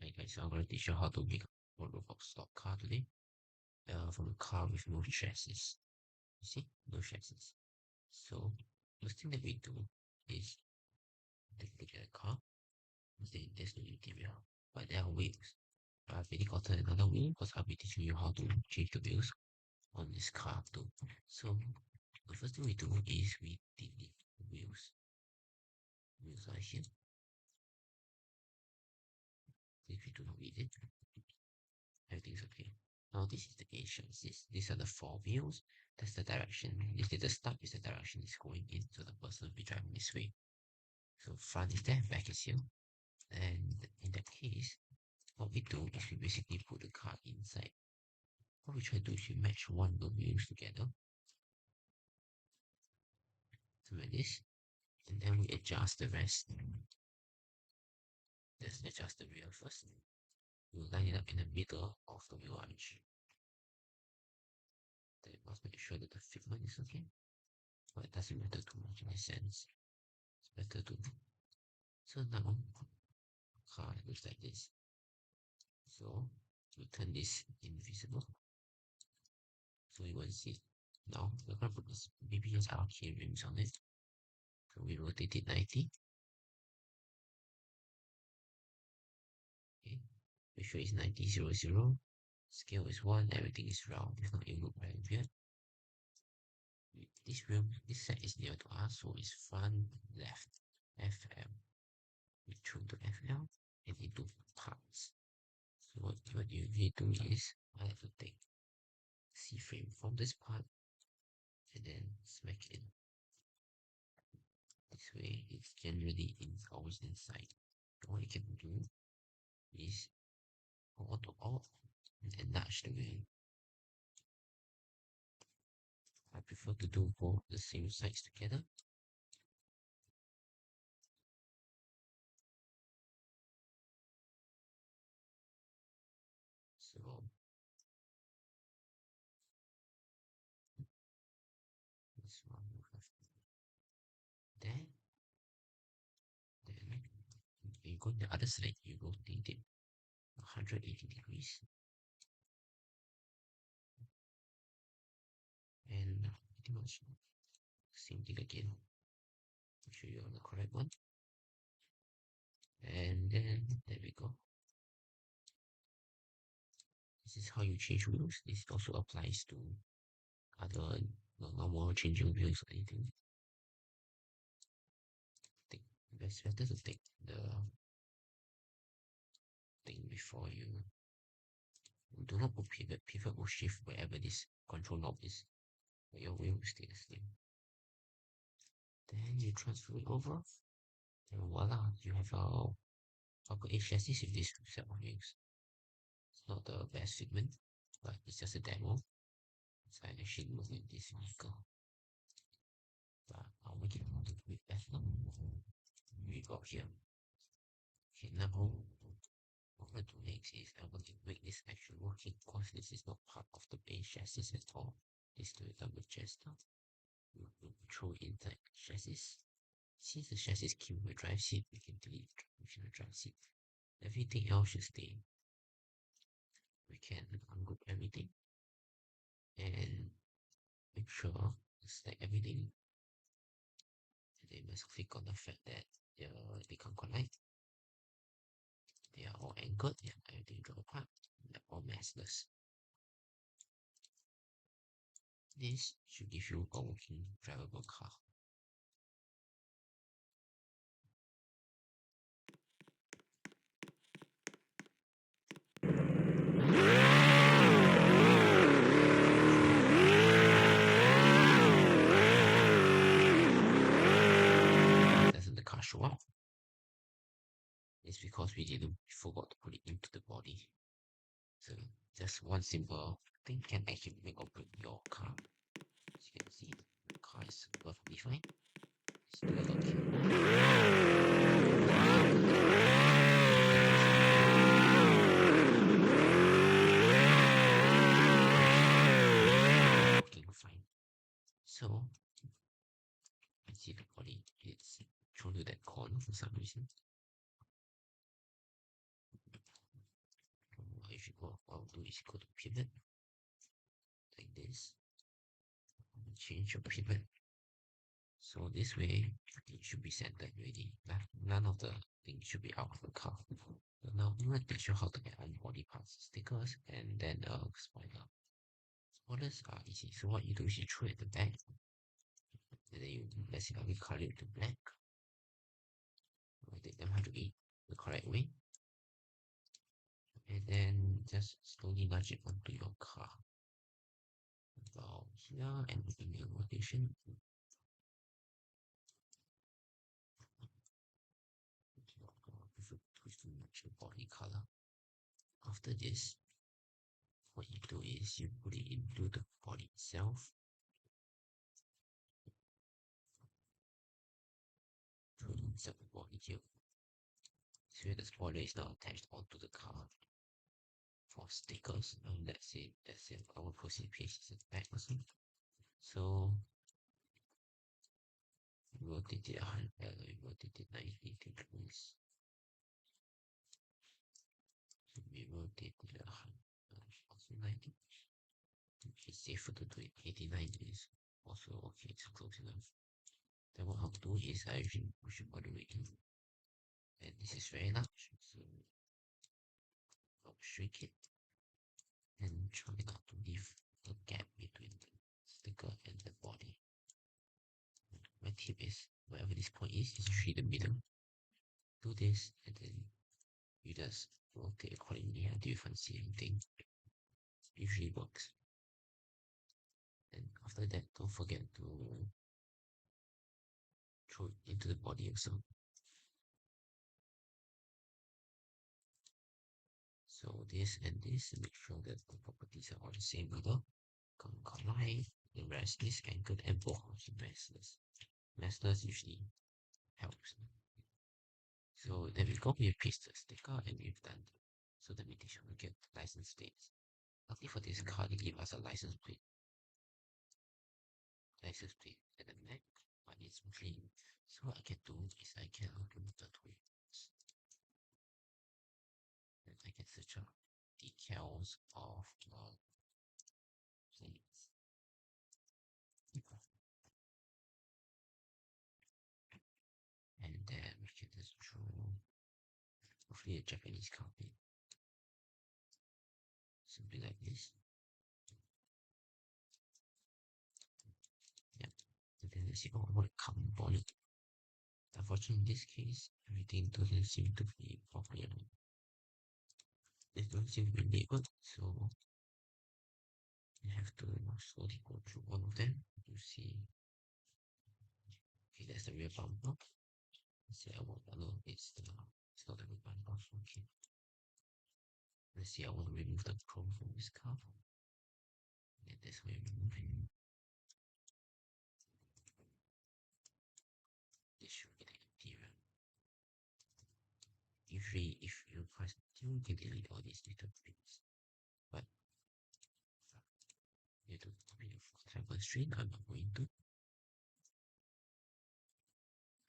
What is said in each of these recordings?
Hi guys, so I'm going to teach you how to make a Roblox stock car today. From a car with no chassis. You see, no chassis. So first thing that we do is take a look at the car. There's no interior, but there are wheels. I've already gotten another wheel because I'll be teaching you how to change the wheels on this car too. So the first thing we do is we delete the wheels. Wheels are here. If you do not read it, everything's okay. Now this is the A chassis. These are the four wheels. That's the direction. This is the start is the direction it's going in, so the person will be driving this way. So front is there, back is here. And in that case, what we do is we basically put the car inside. What we try to do is we match one of the wheels together. So like this. And then we adjust the rest. Let's adjust the wheel first. We'll line it up in the middle of the wheel arch. Then we must make sure that the fitment is okay. But it doesn't matter too much in a sense. It's better to. So now car looks like this. So we turn this invisible. So we won't see it. Now we're gonna put this BBS key rims on it. So we rotate it 90. Okay. Make sure it's 90 0 0. Scale is 1, everything is round. If not, it will look very weird. This rim, this set is near to us, so it's front left FL. We tune to FL and into parts. So what you need to do is I have to take C frame from this part and then smack it in. This way it's generally always inside. What you can do is go auto off and nudge the wheel. I prefer to do both the same sides together. So this one will have there. Then you go to the other side, you rotate it 180 degrees. And pretty much same thing again. Make sure you're on the correct one. And then there we go. This is how you change wheels. This also applies to other normal changing wheels or anything. It's better to take the thing before you do not put pivot. Pivot will shift wherever this control knob is, but your wheel will stay the same. Then you transfer it over, and voila, you have a Upper A chassis with this set of wheels. It's not the best fitment, but it's just a demo. So I actually look at this vehicle. But I'll make it a little bit better. We got here. Okay, now what I'm going to do next is I'm going to make this actually working because this is not part of the base chassis at all. This is the double chester. We'll throw in the chassis. Since the chassis came with a drive seat, we can delete the drive seat. Everything else should stay. We can ungroup everything and make sure it's like everything. And they must click on the fact that they can't collide. They are all anchored, yeah, everything draw apart, they're all massless. This should give you a working drivable car. Doesn't the car show up? It's because we forgot to put it into the body. So just one simple thing can actually make or break your car. As you can see, the car is perfectly fine. Let's do a look here. Working fine. So I see the body it's thrown to that corner for some reason. what I'll do is go to pivot like this. Change your pivot. So this way it should be centered already. None of the things should be out of the car. So now I'm going to teach you how to add on body parts stickers and then spoiler. Spoilers are easy. So what you do is you throw it at the back and then you basically color it to black. Take them how to eat the correct way. And then just slowly nudge it onto your car. About here and in your rotation. To match your body color. After this, what you do is you put it into the body itself. Put it inside the body here. So the spoiler is now attached onto the car. For stickers, that's it. I will proceed paste it back also. So rotate it 100, rotate it 90 degrees. So we rotate it 100, also 90. It's safer to do it 89 degrees. Also okay, it's close enough. Then what I'll do is I usually push it all the way in. And this is very large, so I'll shrink it and try not to leave a gap between the sticker and the body. My tip is wherever this point is usually the middle. Do this and then you just rotate accordingly until you can't see anything. Usually works. And after that, don't forget to throw it into the body also. So this and this, make sure that the properties are all the same either. Collide, the rest is anchored and both are messless. Messless usually helps. So there we go, we've pasted the sticker and we've done. So the mutation will get license plates. Luckily for this car, they give us a license plate. License plate at the back, but it's clean. So what I can do is I can remove the tools. And I can search out decals of plates. And then we can just draw hopefully a Japanese copy. Something like this. Yep. And then let's see what I want to come on it. Unfortunately, in this case, everything doesn't seem to be properly. It doesn't seem to be labeled, so you have to slowly go through all of them to see. Okay, that's the rear bumper. Let's say I want it's not the rear bumper. Okay. Let's see, I want to remove the chrome from this car. And this way remove it. This should be the interior. Usually if you press you can delete all these little things. But you have to copy the full time constraint. I'm not going to.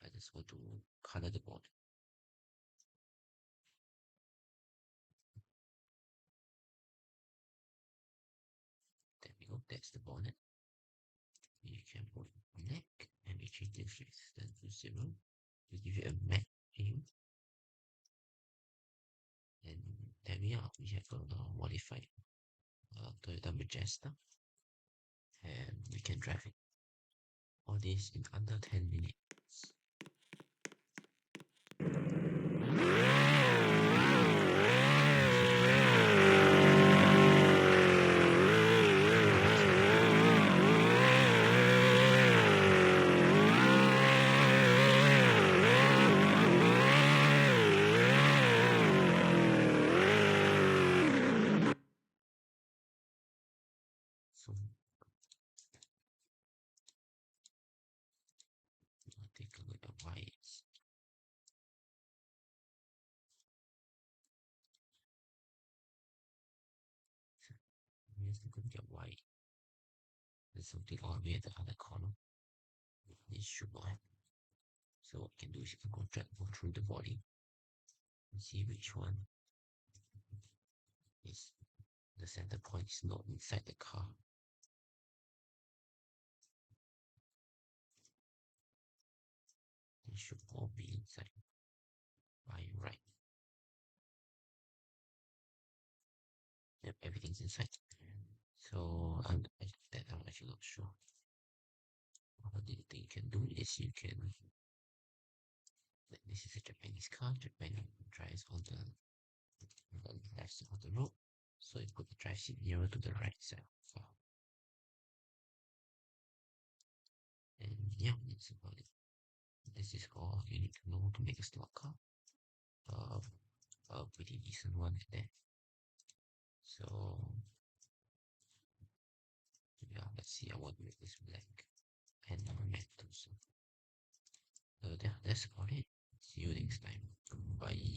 I just want to color the board. There we go, that's the bonnet. You can put neck and we change the resistance to 0 to give you a matte view. And there we are, we have a modified Toyota Majesta and we can drive it. All this in under 10 minutes. So I'll take a look at why it's here's the good at why there's something all the way at the other corner. This should not happen. So what you can do is you can go through the body and see which one is The center point is not inside the car. It should all be inside by right. Yep, everything's inside. So I'm actually not sure. The thing you can do is you can, like, this is a Japanese car. Japan drives on the left side of the road. So you put the drive seat nearer to the right side of the car. And yeah, that's about it. This is all you need to know to make a slot car. Uh, a pretty decent one at that. So yeah, let's see. I want to make this black and metal. So yeah, that's about it. See you next time. Bye.